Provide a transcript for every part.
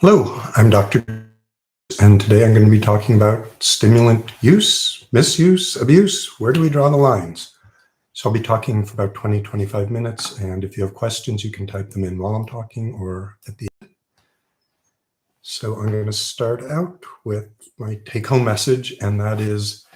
Hello, I'm Dr. and today I'm going to be talking about stimulant use, misuse, abuse. Where do we draw the lines? So I'll be talking for about 20-25 minutes, and if you have questions, you can type them in while I'm talking or at the end. So I'm going to start out with my take-home message, and that is,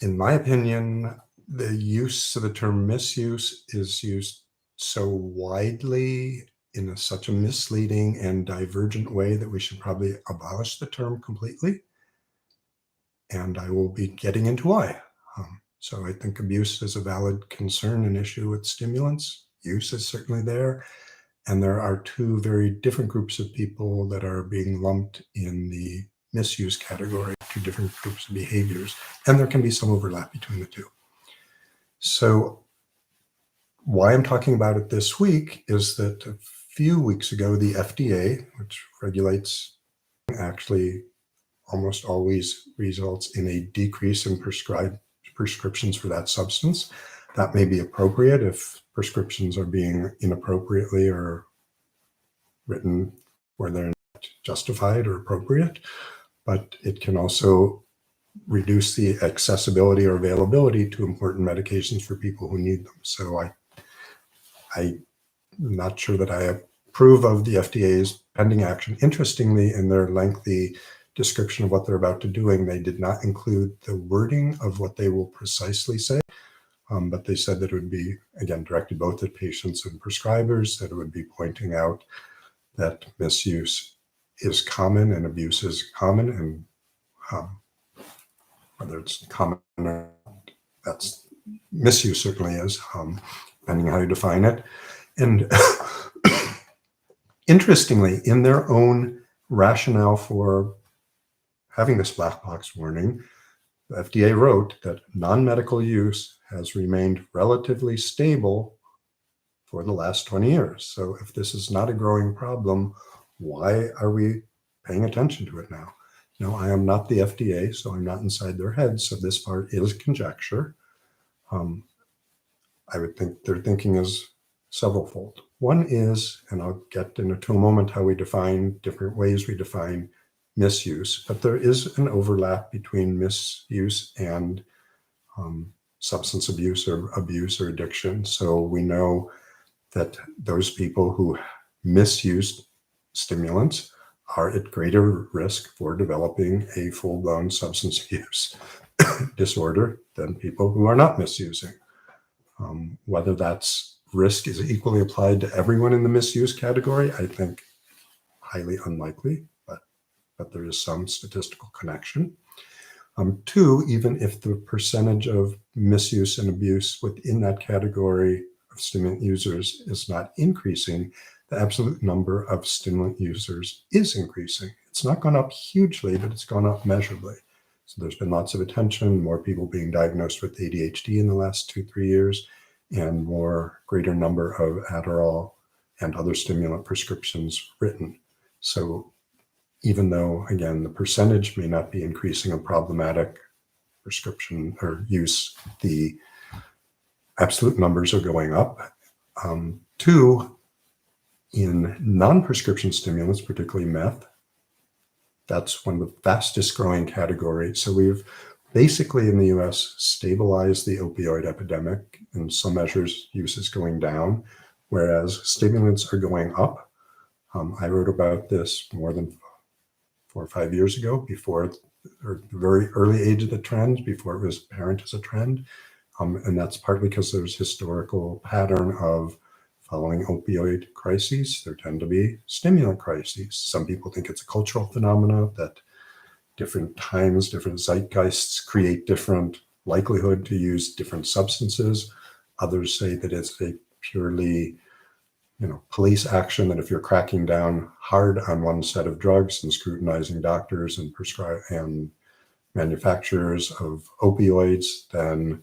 in my opinion, the use of the term misuse is used so widely in such a misleading and divergent way that we should probably abolish the term completely. And I will be getting into why. So I think abuse is a valid concern and issue with stimulants. Use is certainly there. And there are two very different groups of people that are being lumped in the misuse category, two different groups of behaviors. And there can be some overlap between the two. So why I'm talking about it this week is that a few weeks ago, the FDA, which regulates, actually almost always results in a decrease in prescriptions for that substance. That may be appropriate if prescriptions are being inappropriately or written where they're not justified or appropriate, but it can also reduce the accessibility or availability to important medications for people who need them. So I'm not sure that I approve of the FDA's pending action. Interestingly, in their lengthy description of what they're about to doing, they did not include the wording of what they will precisely say, but they said that it would be, again, directed both at patients and prescribers, that it would be pointing out that misuse is common and abuse is common, and whether it's common or not, that's misuse certainly is, depending on how you define it. And interestingly, in their own rationale for having this black box warning, the FDA wrote that non-medical use has remained relatively stable for the last 20 years. So if this is not a growing problem, why are we paying attention to it now? No, I am not the FDA, so I'm not inside their heads. So this part is conjecture. I would think their thinking is severalfold. One is, and I'll get into a moment how we define different ways we define misuse, but there is an overlap between misuse and substance abuse or addiction. So we know that those people who misuse stimulants are at greater risk for developing a full-blown substance abuse disorder than people who are not misusing. Whether that's risk is equally applied to everyone in the misuse category, I think highly unlikely, but there is some statistical connection. Two, even if the percentage of misuse and abuse within that category of stimulant users is not increasing, the absolute number of stimulant users is increasing. It's not gone up hugely, but it's gone up measurably. So there's been lots of attention, more people being diagnosed with ADHD in the last 2-3 years, and greater number of Adderall and other stimulant prescriptions written. So even though, again, the percentage may not be increasing of problematic prescription or use, the absolute numbers are going up. Two, in non-prescription stimulants, particularly meth, that's one of the fastest growing categories. So we've basically in the US stabilized the opioid epidemic. In some measures, use is going down, whereas stimulants are going up. I wrote about this more than 4 or 5 years ago, before or the very early age of the trend, before it was apparent as a trend. And that's partly because there's historical pattern of following opioid crises. There tend to be stimulant crises. Some people think it's a cultural phenomena that different times, different zeitgeists create different likelihood to use different substances. Others say that it's a purely police action, that if you're cracking down hard on one set of drugs and scrutinizing doctors and manufacturers of opioids, then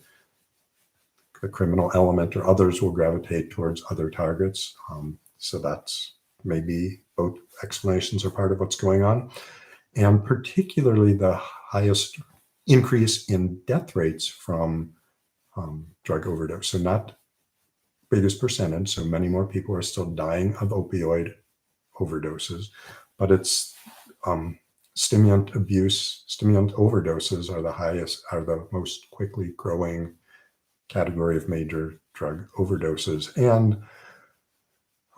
the criminal element or others will gravitate towards other targets. So that's maybe both explanations are part of what's going on. And particularly the highest increase in death rates from drug overdose. So not biggest percentage, so many more people are still dying of opioid overdoses, but it's stimulant abuse, stimulant overdoses are the most quickly growing category of major drug overdoses. And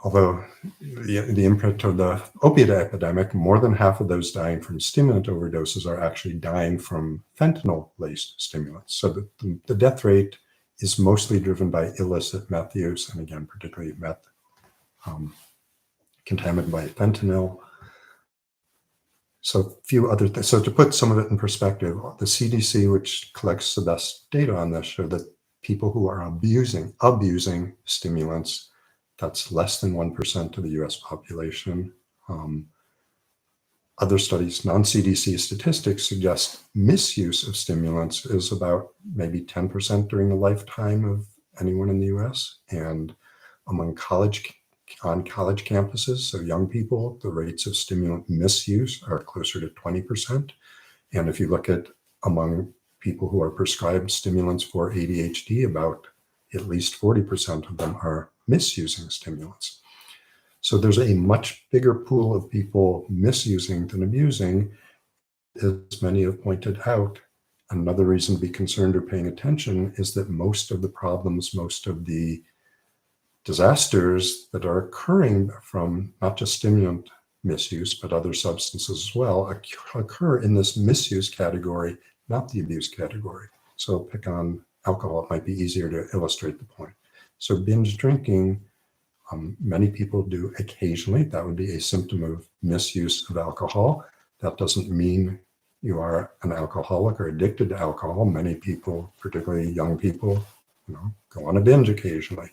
although the imprint of the opiate epidemic, more than half of those dying from stimulant overdoses are actually dying from fentanyl-laced stimulants. So the death rate is mostly driven by illicit meth use, and again, particularly meth contaminated by fentanyl. So a few other things. So to put some of it in perspective, the CDC, which collects the best data on this, show that people who are abusing stimulants, that's less than 1% of the US population. Other studies, non-CDC statistics suggest misuse of stimulants is about maybe 10% during the lifetime of anyone in the US. And among on college campuses, so young people, the rates of stimulant misuse are closer to 20%. And if you look at among people who are prescribed stimulants for ADHD, about at least 40% of them are misusing stimulants. So there's a much bigger pool of people misusing than abusing. As many have pointed out, another reason to be concerned or paying attention is that most of the problems, most of the disasters that are occurring from not just stimulant misuse, but other substances as well, occur in this misuse category, not the abuse category. So pick on alcohol, it might be easier to illustrate the point. So binge drinking, many people do occasionally. That would be a symptom of misuse of alcohol. That doesn't mean you are an alcoholic or addicted to alcohol. Many people, particularly young people, go on a binge occasionally.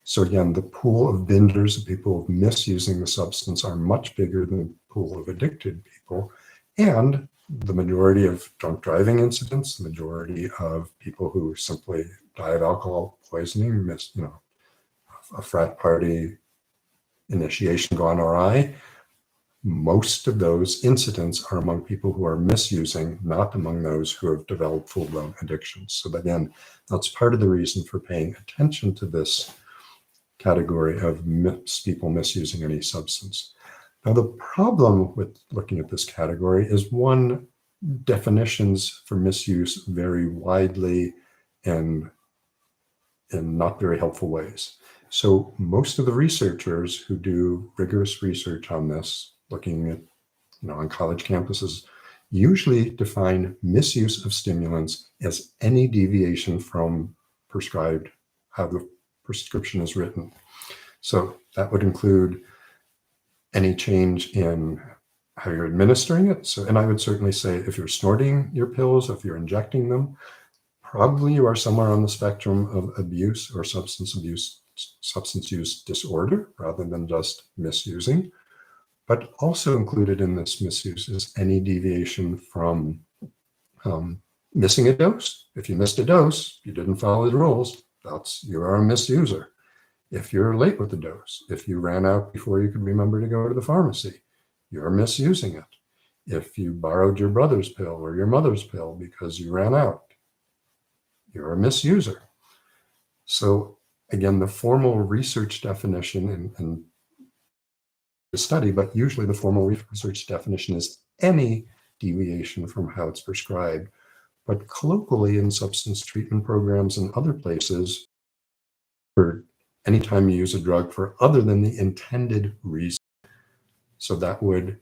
So again, the pool of bingers, the people misusing the substance, are much bigger than the pool of addicted people. And the majority of drunk driving incidents, the majority of people who simply die of alcohol poisoning, a frat party initiation gone awry, most of those incidents are among people who are misusing, not among those who have developed full-blown addictions. So again, that's part of the reason for paying attention to this category of people misusing any substance. Now, the problem with looking at this category is, one, definitions for misuse vary widely and in not very helpful ways. So most of the researchers who do rigorous research on this, looking at, on college campuses, usually define misuse of stimulants as any deviation from prescribed, how the prescription is written. So that would include any change in how you're administering it. So, and I would certainly say if you're snorting your pills, if you're injecting them, probably you are somewhere on the spectrum of abuse or substance use disorder, rather than just misusing. But also included in this misuse is any deviation from missing a dose. If you missed a dose, you didn't follow the rules, you are a misuser. If you're late with the dose, if you ran out before you could remember to go to the pharmacy, you're misusing it. If you borrowed your brother's pill or your mother's pill because you ran out, you're a misuser. So again, the formal research definition and the study, but usually the formal research definition is any deviation from how it's prescribed. But colloquially in substance treatment programs and other places, for anytime you use a drug for other than the intended reason. So that would,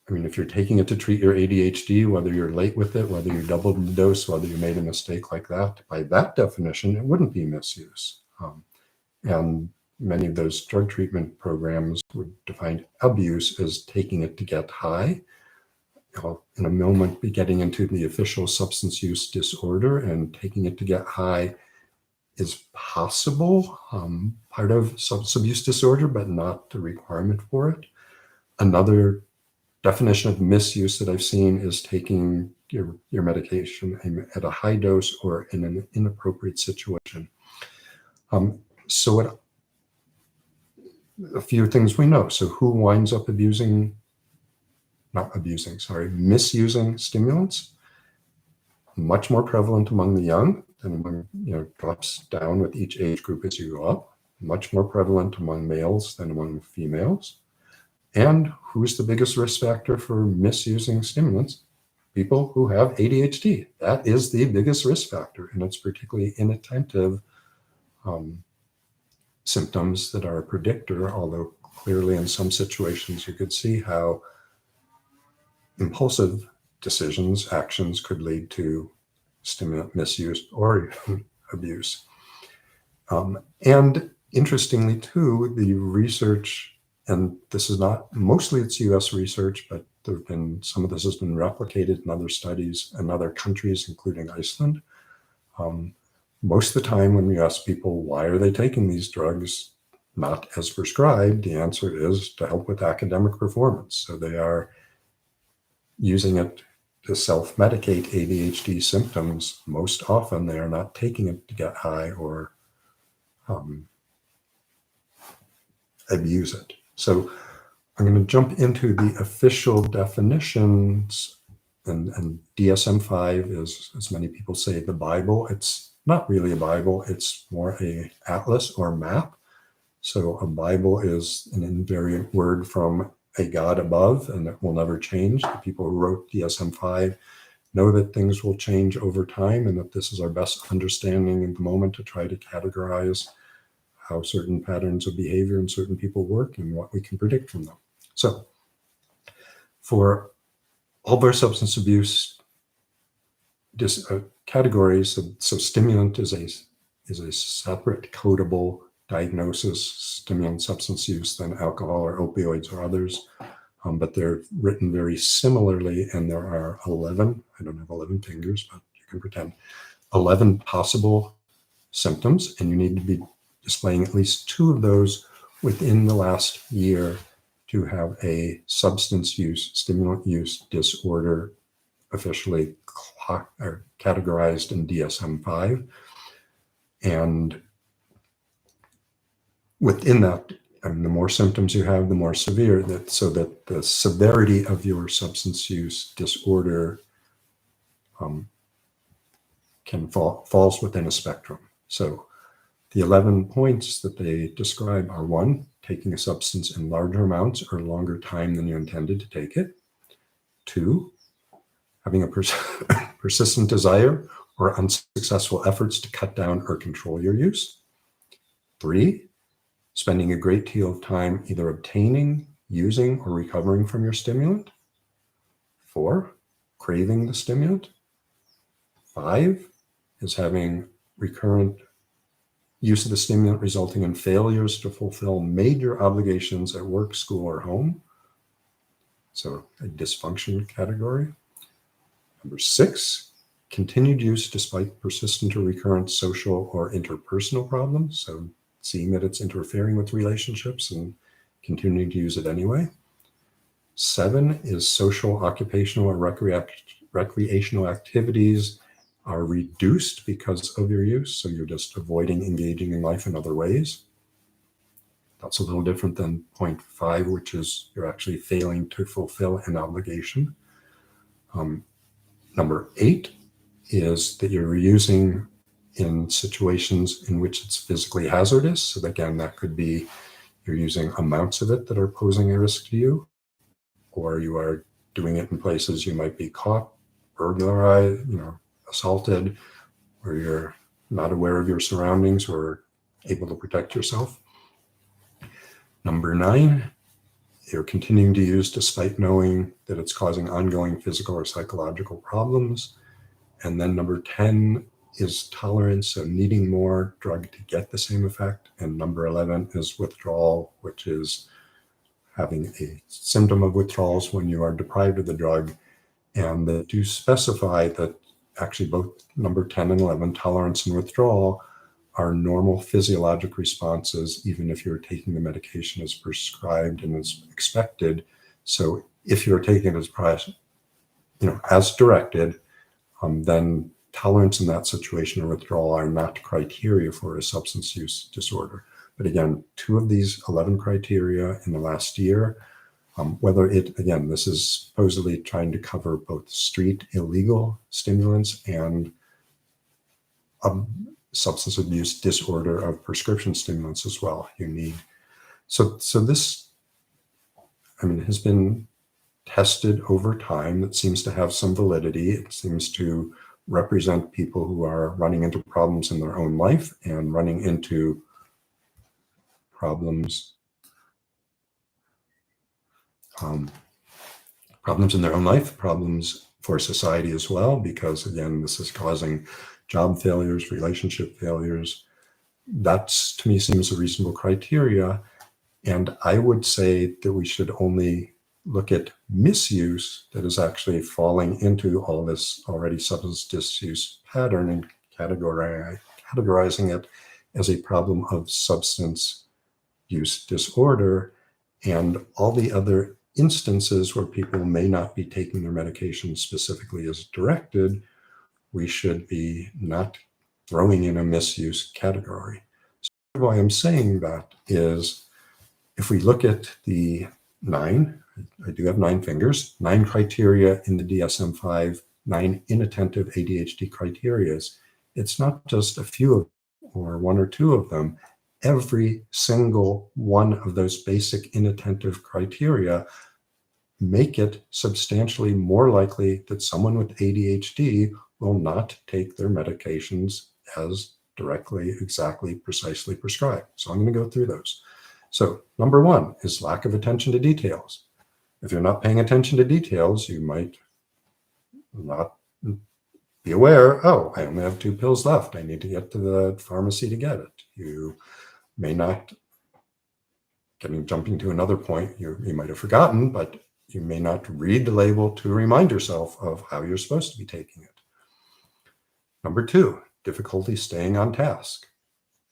if you're taking it to treat your ADHD, whether you're late with it, whether you doubled the dose, whether you made a mistake like that, by that definition, it wouldn't be misuse. And many of those drug treatment programs would define abuse as taking it to get high. I'll in a moment be getting into the official substance use disorder, and taking it to get high is possible, part of substance abuse disorder, but not the requirement for it. Another definition of misuse that I've seen is taking your medication at a high dose or in an inappropriate situation. So a few things we know. So who winds up misusing stimulants? Much more prevalent among the young than among, drops down with each age group as you go up. Much more prevalent among males than among females. And who's the biggest risk factor for misusing stimulants? People who have ADHD. That is the biggest risk factor, and it's particularly inattentive symptoms that are a predictor, although clearly in some situations you could see how impulsive decisions, actions could lead to stimulant misuse or abuse. And interestingly too, the research, and this is not, mostly it's US research, but there have been, some of this has been replicated in other studies in other countries, including Iceland. Most of the time when we ask people, why are they taking these drugs, not as prescribed, the answer is to help with academic performance. So they are using it to self-medicate ADHD symptoms. Most often they are not taking it to get high or abuse it. So I'm going to jump into the official definitions, and DSM-5 is, as many people say, the Bible. It's not really a Bible, it's more a atlas or map. So a Bible is an invariant word from a God above, and it will never change. The people who wrote DSM-5 know that things will change over time, and that this is our best understanding in the moment to try to categorize how certain patterns of behavior in certain people work and what we can predict from them. So for all of our substance abuse categories, so stimulant is a separate codable diagnosis, stimulant substance use, than alcohol or opioids or others. But they're written very similarly, and there are 11, I don't have 11 fingers, but you can pretend, 11 possible symptoms, and you need to be displaying at least 2 of those within the last year to have a substance use, stimulant use disorder officially categorized in DSM-5. And within that, and the more symptoms you have, the more severe, so that the severity of your substance use disorder falls within a spectrum. So the 11 points that they describe are: 1, taking a substance in larger amounts or longer time than you intended to take it; 2, having a persistent desire or unsuccessful efforts to cut down or control your use; 3, spending a great deal of time either obtaining, using, or recovering from your stimulant; 4, craving the stimulant; 5 is having recurrent use of the stimulant resulting in failures to fulfill major obligations at work, school, or home. So a dysfunction category. Number 6, continued use despite persistent or recurrent social or interpersonal problems. So seeing that it's interfering with relationships and continuing to use it anyway. 7 is social, occupational, or recreational activities are reduced because of your use. So you're just avoiding engaging in life in other ways. That's a little different than point 5, which is you're actually failing to fulfill an obligation. Number 8 is that you're using in situations in which it's physically hazardous. So again, that could be you're using amounts of it that are posing a risk to you, or you are doing it in places you might be caught, burglarized, assaulted, or you're not aware of your surroundings or able to protect yourself. Number 9, you're continuing to use despite knowing that it's causing ongoing physical or psychological problems. And then number 10 is tolerance, so needing more drug to get the same effect. And number 11 is withdrawal, which is having a symptom of withdrawals when you are deprived of the drug. And they do specify that actually both number 10 and 11, tolerance and withdrawal, are normal physiologic responses, even if you're taking the medication as prescribed and as expected. So if you're taking it as directed, then tolerance in that situation or withdrawal are not criteria for a substance use disorder. But again, 2 of these 11 criteria in the last year, this is supposedly trying to cover both street illegal stimulants and substance abuse disorder of prescription stimulants as well. So this has been tested over time that seems to have some validity. It seems to represent people who are running into problems in their own life and running into problems problems in their own life, problems for society as well, because again, this is causing job failures, relationship failures. That's, to me, seems a reasonable criteria. And I would say that we should only look at misuse that is actually falling into all this already substance disuse pattern and categorizing it as a problem of substance use disorder, and all the other instances where people may not be taking their medication specifically as directed, we should be not throwing in a misuse category. So why I'm saying that is, if we look at the 9, I do have 9 fingers, 9 criteria in the DSM-5, 9 inattentive ADHD criterias, it's not just a few of them or 1 or 2 of them. Every single one of those basic inattentive criteria make it substantially more likely that someone with ADHD will not take their medications as directly, exactly, precisely prescribed. So I'm going to go through those. So number 1 is lack of attention to details. If you're not paying attention to details, you might not be aware, oh, I only have 2 pills left. I need to get to the pharmacy to get it. You may not, jumping to another point, you might have forgotten, but you may not read the label to remind yourself of how you're supposed to be taking it. Number 2, difficulty staying on task.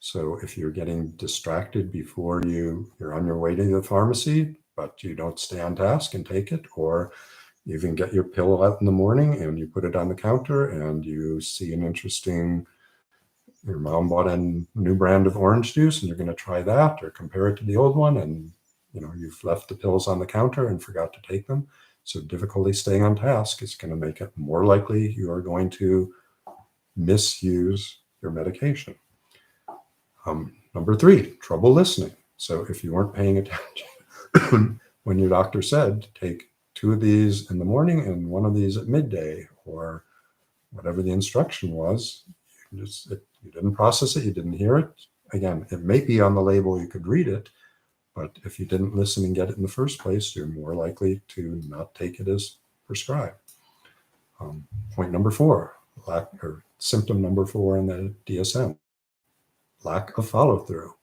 So if you're getting distracted before you're on your way to the pharmacy, but you don't stay on task and take it, or you even get your pill out in the morning and you put it on the counter and you see your mom bought a new brand of orange juice and you're going to try that or compare it to the old one, and you've left the pills on the counter and forgot to take them. So difficulty staying on task is going to make it more likely you are going to misuse your medication. Number 3, trouble listening. So if you weren't paying attention when your doctor said take 2 of these in the morning and 1 of these at midday, or whatever the instruction was, you didn't process it, you didn't hear it. Again, it may be on the label, you could read it, but if you didn't listen and get it in the first place, you're more likely to not take it as prescribed. Point number 4, symptom number 4 in the DSM, lack of follow-through.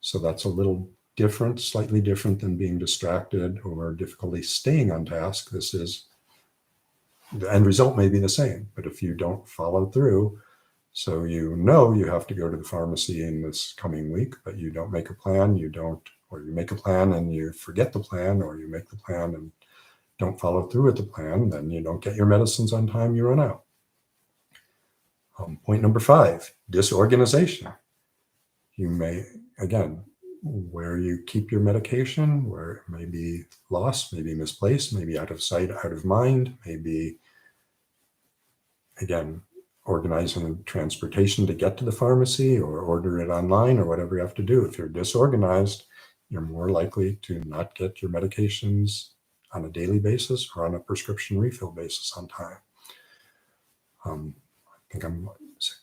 So that's a little different, slightly different than being distracted or difficulty staying on task. The end result may be the same, but if you don't follow through, so you have to go to the pharmacy in this coming week, but you don't make a plan, or you make a plan and you forget the plan, or you make the plan and don't follow through with the plan, then you don't get your medicines on time, you run out. Point number 5, disorganization. You may, again, where you keep your medication, where it may be lost, maybe misplaced, maybe out of sight, out of mind, maybe, again, organizing transportation to get to the pharmacy or order it online or whatever you have to do. If you're disorganized, you're more likely to not get your medications on a daily basis or on a prescription refill basis on time. I think I'm 6.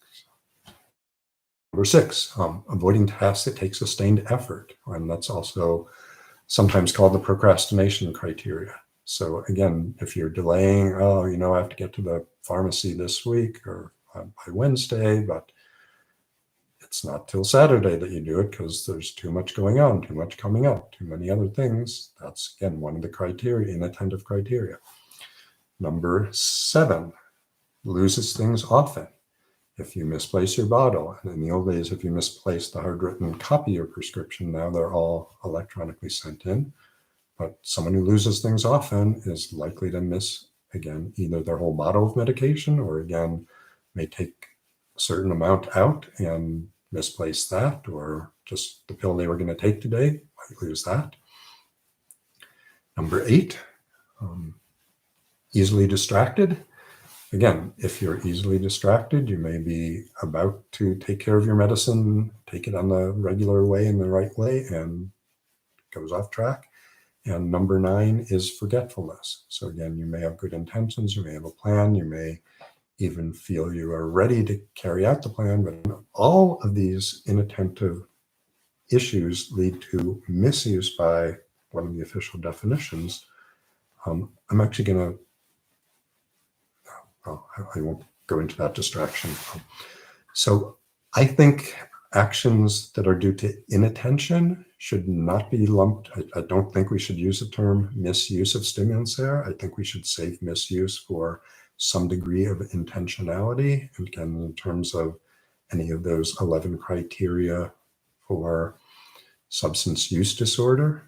Number 6, avoiding tasks that take sustained effort. And that's also sometimes called the procrastination criteria. So again, if you're delaying, I have to get to the pharmacy this week or by Wednesday, but it's not till Saturday that you do it because there's too much going on, too much coming up, too many other things. That's, again, one of the criteria, inattentive criteria. Number 7, loses things often. If you misplace your bottle, and in the old days, if you misplaced the hard-written copy of prescription, now they're all electronically sent in. But someone who loses things often is likely to miss, again, either their whole bottle of medication or, again, may take a certain amount out and misplace that, or just the pill they were going to take today, might lose that. Number 8, easily distracted. Again, if you're easily distracted, you may be about to take care of your medicine, take it on the regular way, in the right way, and goes off track. And number 9 is forgetfulness. So again, you may have good intentions, you may have a plan, you may even feel you are ready to carry out the plan, but all of these inattentive issues lead to misuse by one of the official definitions. I'm actually going to, I won't go into that distraction. So I think actions that are due to inattention should not be lumped. I don't think we should use the term misuse of stimulants there. I think we should save misuse for some degree of intentionality. And again, in terms of any of those 11 criteria for substance use disorder.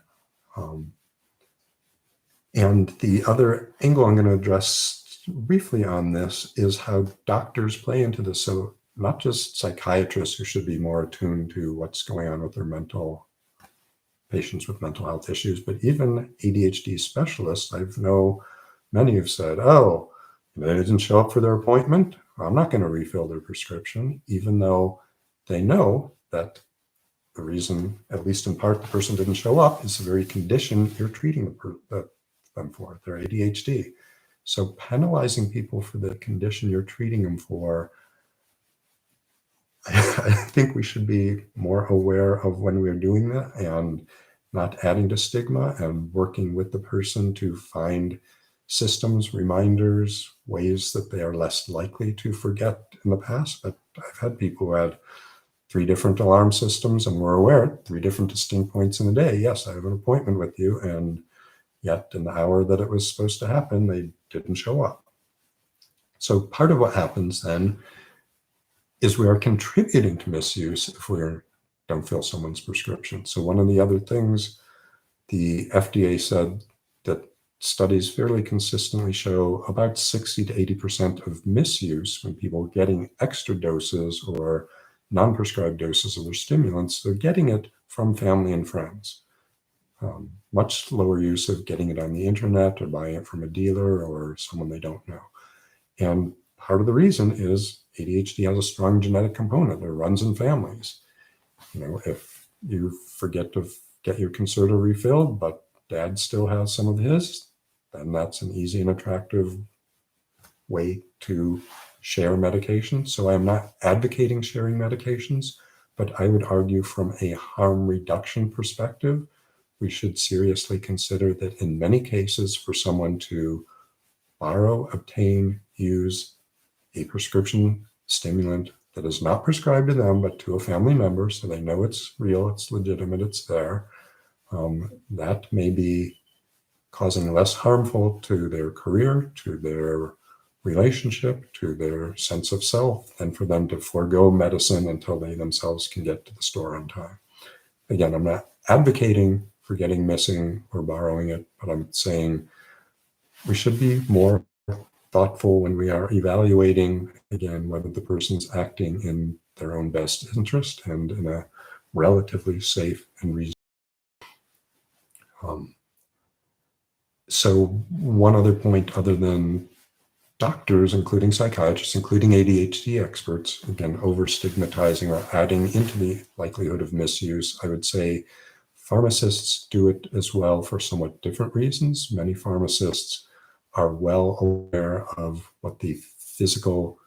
And the other angle I'm going to address briefly on this is how doctors play into this. So not just psychiatrists who should be more attuned to what's going on with their patients with mental health issues, but even ADHD specialists. I know many have said, oh, they didn't show up for their appointment, I'm not going to refill their prescription, even though they know that the reason, at least in part, the person didn't show up is the very condition you're treating them for, their ADHD. So penalizing people for the condition you're treating them for, I think we should be more aware of when we're doing that and not adding to stigma and working with the person to find systems, reminders, ways that they are less likely to forget in the past. But I've had people who had 3 different alarm systems and were aware at 3 different distinct points in the day. Yes, I have an appointment with you. And yet in the hour that it was supposed to happen, they didn't show up. So part of what happens then is we are contributing to misuse if we don't fill someone's prescription. So one of the other things the FDA said that studies fairly consistently show about 60 to 80% of misuse when people are getting extra doses or non-prescribed doses of their stimulants, they're getting it from family and friends. Much lower use of getting it on the internet or buying it from a dealer or someone they don't know. And part of the reason is ADHD has a strong genetic component that runs in families. If you forget to get your Concerta refilled, but dad still has some of his, then that's an easy and attractive way to share medication. So I'm not advocating sharing medications, but I would argue from a harm reduction perspective, we should seriously consider that in many cases for someone to borrow, obtain, use a prescription stimulant that is not prescribed to them, but to a family member, so they know it's real, it's legitimate, it's there, that may be causing less harmful to their career, to their relationship, to their sense of self, than for them to forego medicine until they themselves can get to the store on time. Again, I'm not advocating for getting missing or borrowing it, but I'm saying we should be more thoughtful when we are evaluating, again, whether the person's acting in their own best interest and in a relatively safe and reasonable. So one other point, other than doctors, including psychiatrists, including ADHD experts, again, over stigmatizing or adding into the likelihood of misuse, I would say pharmacists do it as well for somewhat different reasons. Many pharmacists are well aware of what the physical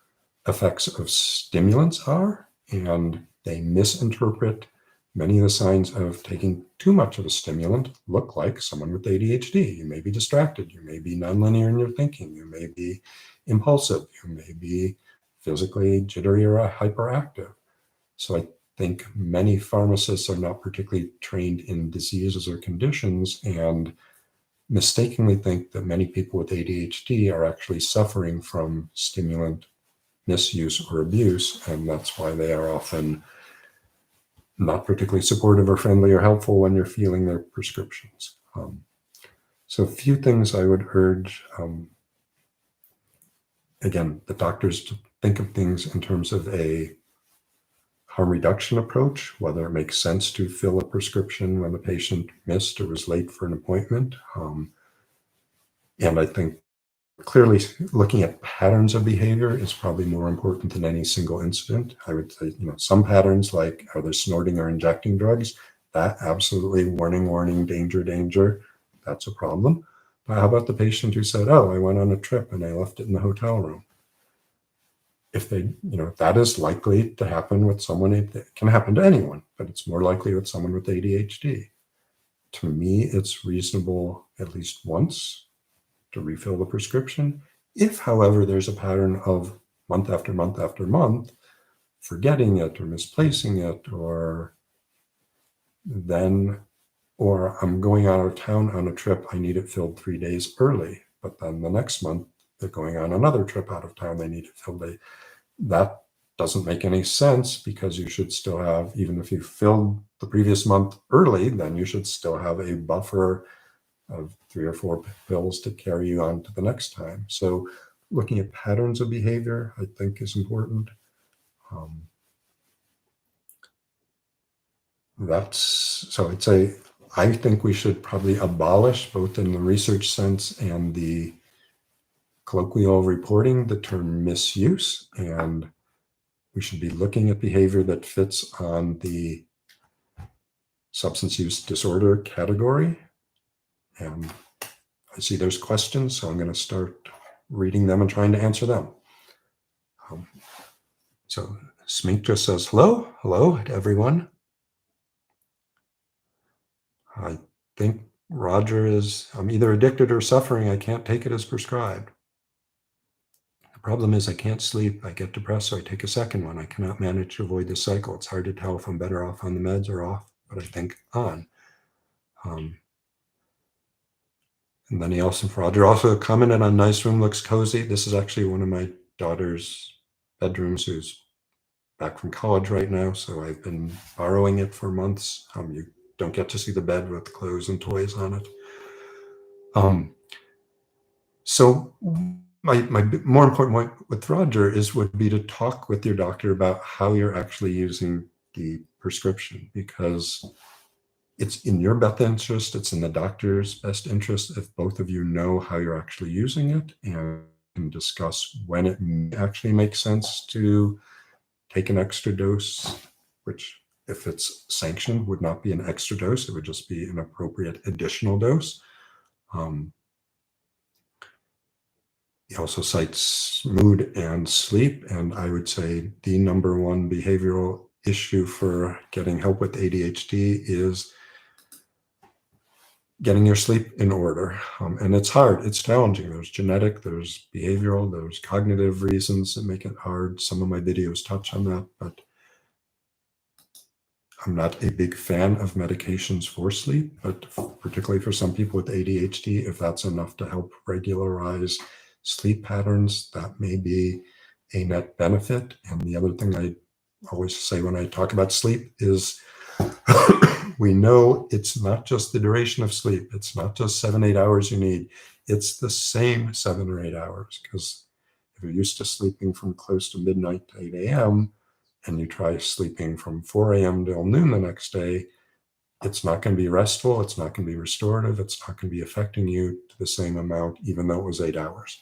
effects of stimulants are, and they misinterpret many of the signs of taking too much of a stimulant. Look like someone with ADHD. You may be distracted, you may be nonlinear in your thinking, you may be impulsive, you may be physically jittery or hyperactive. So I think many pharmacists are not particularly trained in diseases or conditions and mistakenly think that many people with ADHD are actually suffering from stimulant misuse or abuse, and that's why they are often not particularly supportive or friendly or helpful when you're filling their prescriptions. So a few things I would urge, again, the doctors to think of things in terms of a harm reduction approach, whether it makes sense to fill a prescription when the patient missed or was late for an appointment. And I think clearly looking at patterns of behavior is probably more important than any single incident. I would say, some patterns like, are they snorting or injecting drugs? That absolutely warning, warning, danger, danger. that's a problem. But how about the patient who said, oh, I went on a trip and I left it in the hotel room? If they, that is likely to happen with someone. It can happen to anyone, but it's more likely with someone with ADHD. To me, it's reasonable at least once to refill the prescription. If, however, there's a pattern of month after month after month, forgetting it or misplacing it, or I'm going out of town on a trip, I need it filled 3 days early, but then the next month they're going on another trip out of town, they need it filled that doesn't make any sense, because you should still have, even if you filled the previous month early, then you should still have a buffer of 3 or 4 pills to carry you on to the next time. So looking at patterns of behavior, I think, is important. So I'd say, I think we should probably abolish, both in the research sense and the colloquial reporting, the term misuse, and we should be looking at behavior that fits on the substance use disorder category. And I see there's questions, so I'm going to start reading them and trying to answer them. So Smink just says, hello to everyone. I think Roger is, I'm either addicted or suffering. I can't take it as prescribed. The problem is I can't sleep. I get depressed, so I take a second one. I cannot manage to avoid this cycle. It's hard to tell if I'm better off on the meds or off, but I think on. And then Roger also commented on nice room, looks cozy. This is actually one of my daughter's bedrooms, who's back from college right now. So I've been borrowing it for months. You don't get to see the bed with clothes and toys on it. So my more important point with Roger would be to talk with your doctor about how you're actually using the prescription, because it's in your best interest, it's in the doctor's best interest if both of you know how you're actually using it and can discuss when it actually makes sense to take an extra dose, which, if it's sanctioned, would not be an extra dose. It would just be an appropriate additional dose. He also cites mood and sleep, and I would say the number one behavioral issue for getting help with ADHD is getting your sleep in order. And it's hard, it's challenging. There's genetic, there's behavioral, there's cognitive reasons that make it hard. Some of my videos touch on that, but I'm not a big fan of medications for sleep, but particularly for some people with ADHD, if that's enough to help regularize sleep patterns, that may be a net benefit. And the other thing I always say when I talk about sleep is we know it's not just the duration of sleep. It's not just 7-8 hours you need. It's the same 7 or 8 hours, because if you're used to sleeping from close to midnight to 8 a.m., and you try sleeping from 4 a.m. till noon the next day, it's not going to be restful. It's not going to be restorative. It's not going to be affecting you to the same amount, even though it was 8 hours.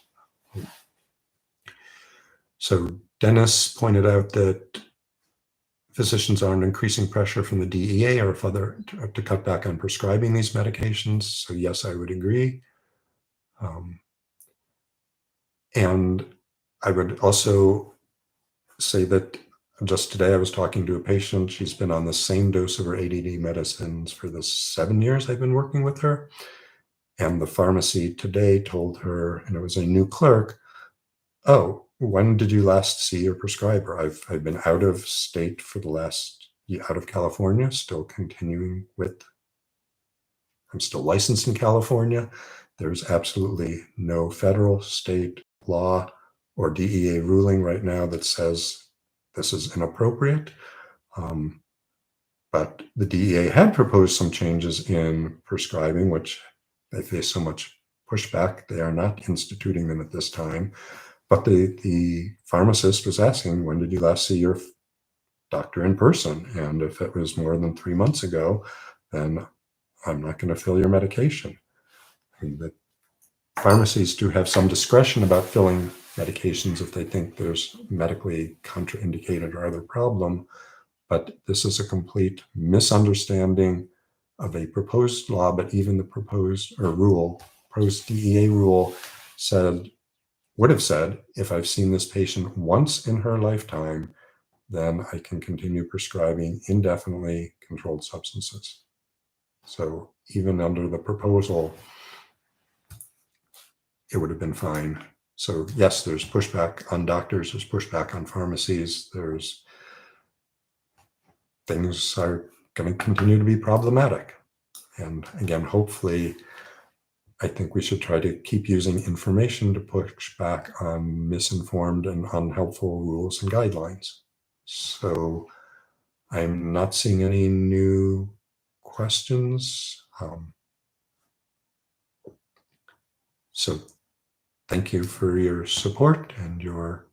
So Dennis pointed out that physicians are under increasing pressure from the DEA or further to cut back on prescribing these medications. So yes, I would agree. And I would also say that just today I was talking to a patient. She's been on the same dose of her ADD medicines for the 7 years I've been working with her. And the pharmacy today told her, and it was a new clerk, oh, when did you last see your prescriber? I've been out of state for the last year, out of California, still continuing with, I'm still licensed in California. There's absolutely no federal, state law or DEA ruling right now that says this is inappropriate. But the DEA had proposed some changes in prescribing, which they face so much pushback. They are not instituting them at this time. But the pharmacist was asking, when did you last see your doctor in person? And if it was more than 3 months ago, then I'm not going to fill your medication. I mean, the pharmacies do have some discretion about filling medications if they think there's medically contraindicated or other problem, but this is a complete misunderstanding of a proposed law, but even the proposed DEA rule would have said, if I've seen this patient once in her lifetime, then I can continue prescribing indefinitely controlled substances. So even under the proposal, it would have been fine. So yes, there's pushback on doctors, there's pushback on pharmacies, things are going to continue to be problematic. And again, hopefully, I think we should try to keep using information to push back on misinformed and unhelpful rules and guidelines. So I'm not seeing any new questions. So thank you for your support and your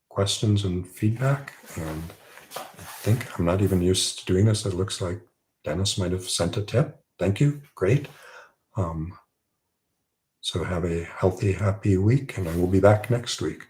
questions and feedback. And I think I'm not even used to doing this. It looks like Dennis might have sent a tip. Thank you. Great. So have a healthy, happy week, and I will be back next week.